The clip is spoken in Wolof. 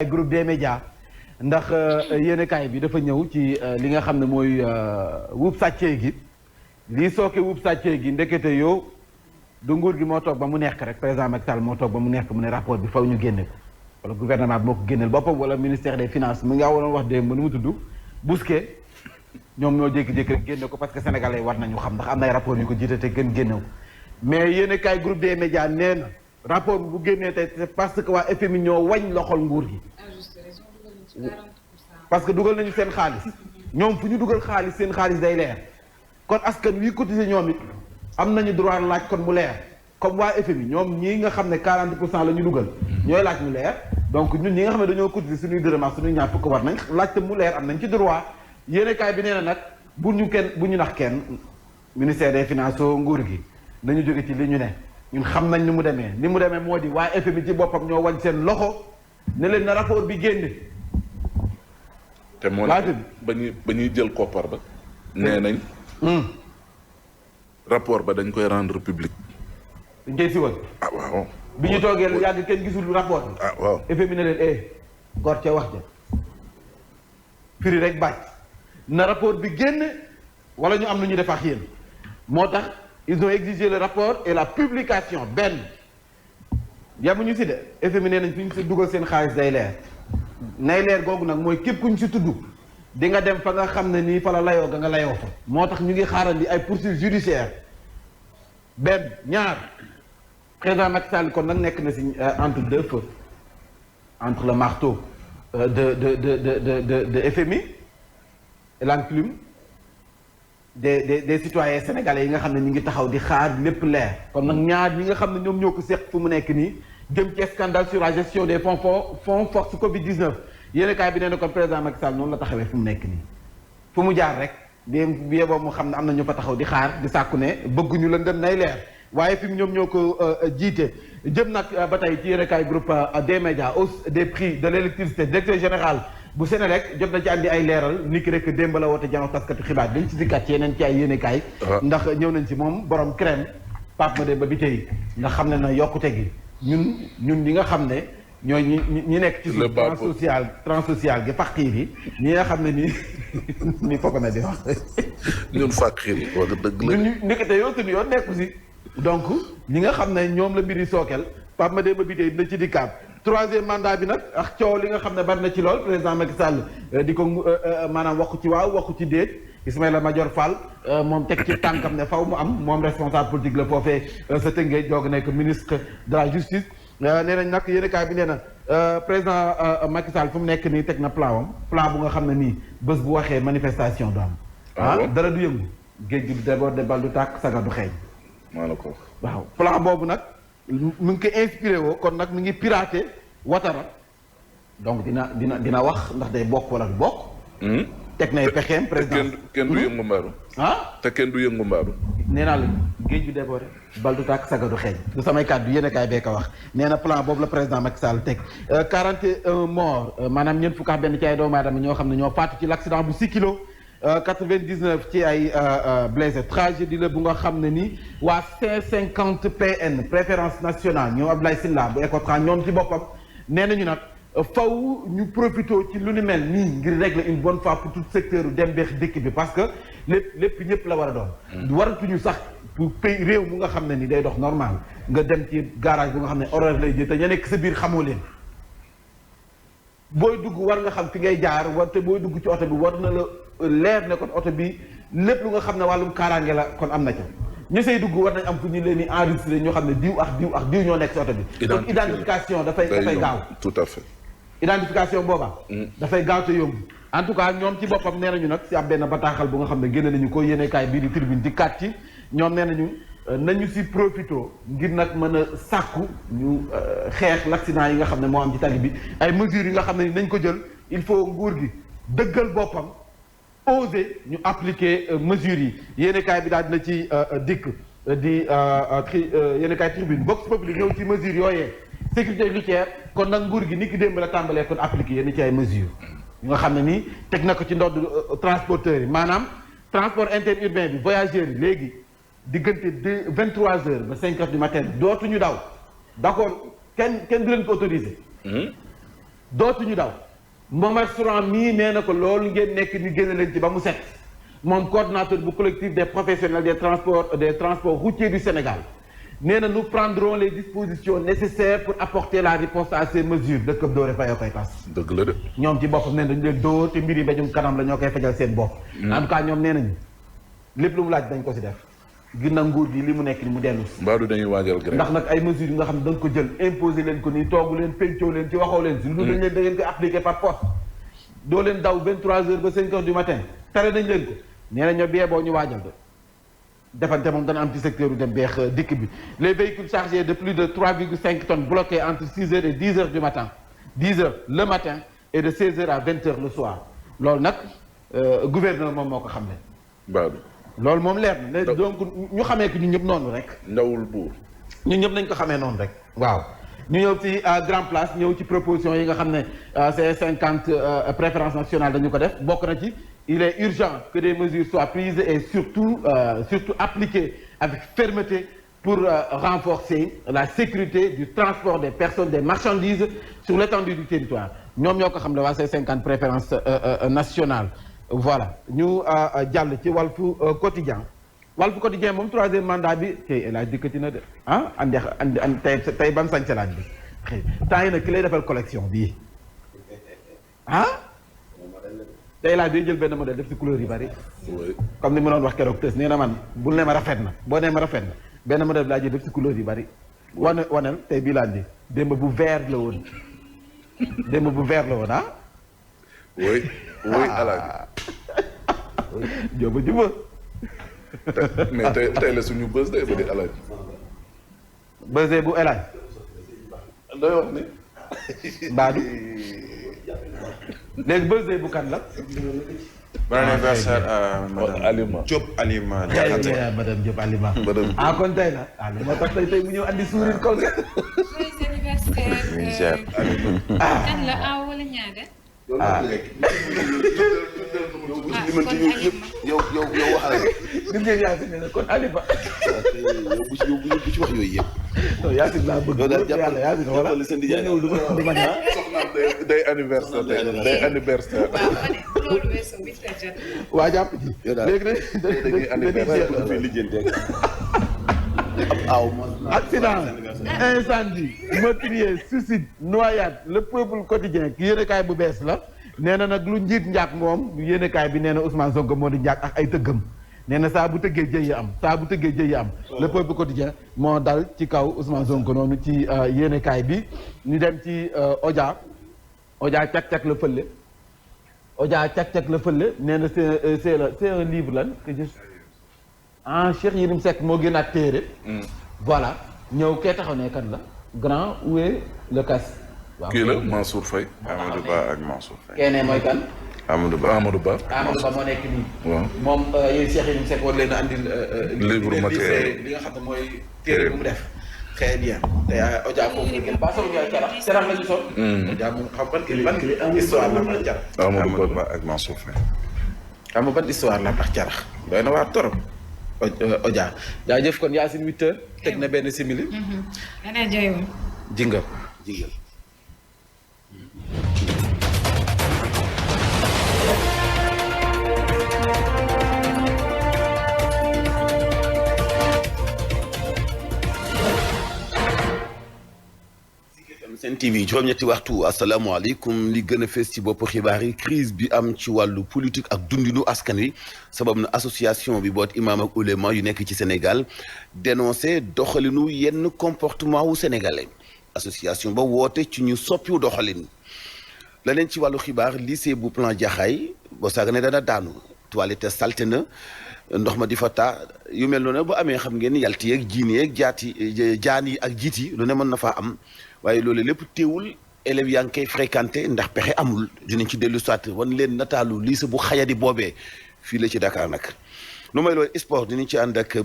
groupe des médias ndax yéenekaay bi dafa ñëw ci li nga xam ne mooy wuub sàccee gi lii sooke wuub sàccee gi ndekete yow du nguur gi moo toog ba mu nekk rek président Macky Sall moo toog ba mu nekk mu ne rapport bi faw ñu génne ko wala gouvernement bi moo ko génneel boppam wala ministère des finances mu nga waroon wax démb nu mu tudd Bousquet ñoom ñoo jékki-jékki rek génne ko parce que sénégalais war nañu xam ndax am na ay rapport yu ko jiite te gën génne ko mais yéenekaay groupe des médias nee na rapport bu génnee tey c'est parce que waa FMI ñoo wañ loxol nguur gi parce que dugal nañu seen xaalis ñoom fu ñu dugal xaalis seen xaalis day leer kon askan wi cotisé ñoom it am nañu droit laaj kon mu leer comme waa FMI ñoom ñii nga xam ne 40% la ñu dugal ñooy laaj mu leer donc ñun ñi nga xam ne dañoo cotisé suñuy dërëm ak suñuy ñaar fukk war nañ laajte mu leer am nañ ci droit yéenekaay bi nee na nag bu ñu nax kenn ministère des finances nguur gi nañu jóge ci li ñu ne ñun xam nañ ni mu demee moo di waa FMI ci boppam ñoo wañ seen loxo ne leen na rapport bi génne te moo ne ba ñuy jël koppar ba nee nañ rapport ba dañ koy rendre public dañ koy siwal waaw bi ñu toogee lu yàgg kenn gisul rapport bi waaw FMI ne leen gor ca wax ja firi rek bàcc na rapport bi génn wala ñu am lu ñu def ak yéen moo tax ils ont exigé le rapport et la publication benn yamuñu si de FMI nee nañ fi ñu si dugal seen xaalis day leer nay leer googu nag mooy képp ku ñu si tudd di nga dem fa nga xam ne nii fa la layoo ga nga layoo fa moo tax ñu ngi xaarandi ay poursuites judiciaires benn ñaar président Macky Sall kon nag nekk na si entre deux feux entre le marteau de FMI et l'enclume des citoyens sénégalais yi nga xam ne ñu ngi taxaw di xaar lépp leer kon nag ñaar ñi nga xam ne ñoom ñoo ko seq fu mu nekk nii jëm ci scandale sur la gestion des fonds force Covid-19 yéenekaay bi nee na kon président Macky Sall noonu la taxawee fu mu nekk nii fu mu jaar rek bi boobu mu xam ne am na ñu fa taxaw di xaar di sàkku ne bëgguñu la dem nay leer waaye fi mu ñoom ñoo ko jiite jëm nag ba tey ci yéenekaay groupe des médias hausse des prix de l'électricité directeur général bu Senelec jot na ci andi ay leeral ni ki rek démb la woote jano taskatu xibaar dañ ci dikkaat ci yeneen ci ay yéenekaay ndax ñëw nañ ci moom borom crème Pape Mademba bi tey nga xam ne na yokkute gi ñun ñi nga xam ne ñooy ñi nekk ci suuf transsocial gi faqiir yi ñi nga xam ne ni fokk na di wax ñun faqiir yi wax dëgg la ñun nekkate yow suñu yoon nekku si donc ñi nga xam ne ñoom la mbiri sookeel Pape Mademba bi tey dina ci dikkaat troisième mandat bi nag ak coow li nga xam ne bari na ci lool président Macky Sall di ko maanaam waxu ci waaw waxu ci déet Ismaïla Madior Fall moom teg ci tànkam ne faw mu am moom responsable politique la foofee sa tëngee joog nekk ministre de la justice nee nañ nag yéenekaay bi nee na président Macky Sall fu mu nekk nii teg na plan bu nga xam ne nii bés bu waxee manifestation du am dara du yëngu géej gi du débordé bal du tàkk saga du xeeñ maa la ko waaw plan boobu nag mu ngi ko inspiré woo kon nag mu ngi piraté Ouattara donc dina wax ndax day bokk wala du bokk teg nay pexeem président kenn du yëngu mbaaru te kenn du yëngu mbaaru nee naa la géej bi débordé bal du tàkk saga du xeeñ du samay kàddu yéenekaay bee ko wax nee na plan boobu la président Macky Sall teg 41 morts maanaam ñeent fukk ak benn ci ay doomu aadama ñoo xam ne ñoo faatu ci l'accident bu 6 kilos 99 ci ay blessés tragédie la bu nga xam ne ni waa 550 PN préférence nationale ñoom Abdoulaye Sylla bu Ecotra ñoom ci boppam nee nañu nag faw ñu profité ci lu ni mel nii ngir régler une bonne fois pour tout secteur dem beex dëkk bi parce que lépp ñëpp la war a doon waratuñu sax pour pays réew mu nga xam ne ni day dox normal nga dem ci garage bu nga xam ne horaire lay jël te ña nekk sa biir xamoo leen booy dugg war nga xam fi ngay jaar wante booy dugg ci oto bi war na la leer ne kon oto bi lépp lu nga xam ne wàllum kaaraange la kon am na ca ñu say dugg war nañ am fu ñu leen di enregistré ñoo xam ne diw ak diw ñoo nekk ci oto bi donc identification dafay gaaw tout à fait identification boobaa dafay gaaw te yomb en tout cas ñoom ci boppam nee nañu nag si ab benn bataaxal bu nga xam ne génne nañu ko yéenekaay bii di tribune di kat ci ñoom nee nañu si profito ngir nag mën a sàkku ñu xeex l'accident yi nga xam ne moo am ci tali bi ay mesures yi nga xam ne nañ ko jël il faut nguur gi dëggal boppam oser ñu appliquer mesures yi yéenekaay bi daal dina ci dikk di yéenekaay tribune Vox Populi ñëw ci mesures yooyee sécurité routière kon nag nguur gi ni ki démb la tàmbalee kon appliquer yenn ci ay mesures yu nga xam ne nii teg na ko ci ndodd transporteurs yi maanaam transport interurbain bi voyageurs yi léegi diggante 23h ba 5h du matin dootuñu daw d'accord kenn du leen ko autorisé dootuñu daw Momar Souran mii nee na ko loolu ngeen nekk ni génne leen ci ba mu set moom coordonnateur bu collectif des professionnels des transports routiers du Sénégal nee na nous prendrons les dispositions nécessaires pour apporter la réponse à ces mesures dëkk doore fa yoo koy tas. dëgg la de. ñoom ci boppam nee nañu leen dóor te mbir yi mbéjum kanam la ñoo koy fajal seen bopp. en tout cas ñoom nee nañu lépp lu mu laaj dañ ko si def. ginnaaw nguur gi li mu nekk ni mu dellu si. mbaa du dañuy waajal grève. ndax nag ay mesures yi nga xam ne da nga ko jël imposer leen ko nii toogu leen pencoo leen ci waxoo leen si. lu dul dañ leen da ngeen ko appliquer par force. doo leen daw 23h ba 5h du matin tere nañ leen ko nee na ñoo bee boo ñu waajal de. defante moom dana am ci secteur u dem beex dikk bi les véhicules chargés de plus de 3,5 tonnes bloqués entre 6h et 10h du matin 10h le matin et de 16h à 20h le soir loolu nag gouverneur moom moo ko xam ne. Badou. loolu moom leer na donc ñu xamee ko ñun ñëpp noonu rek. ndawul buur. ñun ñëpp nañ ko xamee noonu rek. waaw ñu ñëw ci grand place ñëw ci proposition yi nga xam ne ces 50 préférences nationales dañu ko def bokk na ci. Il est urgent que des mesures soient prises et surtout appliquées avec fermeté pour renforcer la sécurité du transport des personnes, des marchandises sur l'étendue du territoire. ñoom ñoo ko xam ne waa ces 50 préférences nationales. Voilà ñu jàll ci Walf Quotidien Walf Quotidien moom 3e mandat bi tey El Hadj dikkati na de ah andi tey ban sañ laaj bi xëy temps yi nag ki lay defal collection bii ah. tey laa day jël benn modèle def ci couleur yu bari. comme ni ma doon wax keroog tës nee na man bul ne ma rafet na boo nee ma rafet na benn modèle bi laa jël def ci couleur yu bari. wanel tey bii laa di démb bu vert la woon démb bu vert la woon ah. oui Alaaji. jóoba juba. mais tey la suñu bës de ba di Alaaji. bësee bu El Hadj. looy wax ni. Badou. léegi birthday bu kan la. bon anniversaire à madame Alima Diop Alima Diakhaté. madame Diop Alima. madame ah kon tey la. ah li moo tax tey mu ñëw andi sourire kol nga. joyeux anniversaire. kan la aw wala ñaare. ah. yow waxal gis ngeen Yacine ne kon Alima. bu ci wax yooyu yëpp. non Yacine laa bëgg. yow daal yàlla Yacine wala jàppale seen nijaay ñëw du ma ñaan. soxnaam day anniversaire day anniversaire. waaw ma ne loolu weesoo bi ta jot. waa jàpp ji. yow daal léegi dañuy anniversaire bu fi lijjanti rek. ab aaw accident incendie meurtrier suicide noyade le peuple quotidien ki yéenekaay bu bees la nee na nag lu njiit njaak moom yéenekaay bi nee na Ousmane Sonko moo di njaak ak ay tëggam nee na saa bu tëggee jëy am le peuple quotidien moo dal ci kaw Ousmane Sonko noonu ci yéenekaay bi ñu dem ci Odia cak-cak la fële Odia cak-cak la fële nee na c'est un livre lan que Cheikh Yérim Seck moo gënaat téere voilà ñëw kee taxaw ne kan la grand où est le casse. waaw kii la Mansour Faye. Amadou Ba ak Mansour Faye. kee ne mooy kan. Amadou Ba Amadou Ba. Amadou Ba moo nekk nii. waaw moom yooyu Cheikh Yérim Seck war leen a andil. livre matériel li nga xam ne mooy téere bu mu def. très bien te Odia foofu la gën. Bassirou Ndiaye carax la ñu sol. Odia moom xam ban histoire la ndax carax. Amadou Ba ak Mansour Faye. xam nga ban histoire la ndax carax. doy na waar torop. Odia jaajëf kon Yacine 8h teg na benn simili. ana jooy jingal. Sen TV juróom-ñetti waxtu asalaamaaleykum li gën a fees ci bopp xibaar yi crise bi am ci wàllu politique ak dundinu askan wi sabab na association bi boot imaam ak ulema yu nekk ci Sénégal dénoncé doxalinu yenn comportement wu sénégalais association ba woote ci ñu soppiwu doxalin leneen ci wàllu xibaar lycée bu Plan Jaxaay boo saaga ne dana daanu toilette salte na ndox ma di fa taa yu mel noonu bu amee xam ngeen yalti yeeg jiin yeeg jaan yi ak jiit yi lu ne mën na faa am waaye loolu lépp teewul élèves yaa ngi koy fréquenté ndax pexe amul dinañ ci dellu soit wan leen nataalu lycée bu xayadi boobee fii la ci Dakar nag lu may loolu sport dinañ ci ànd ak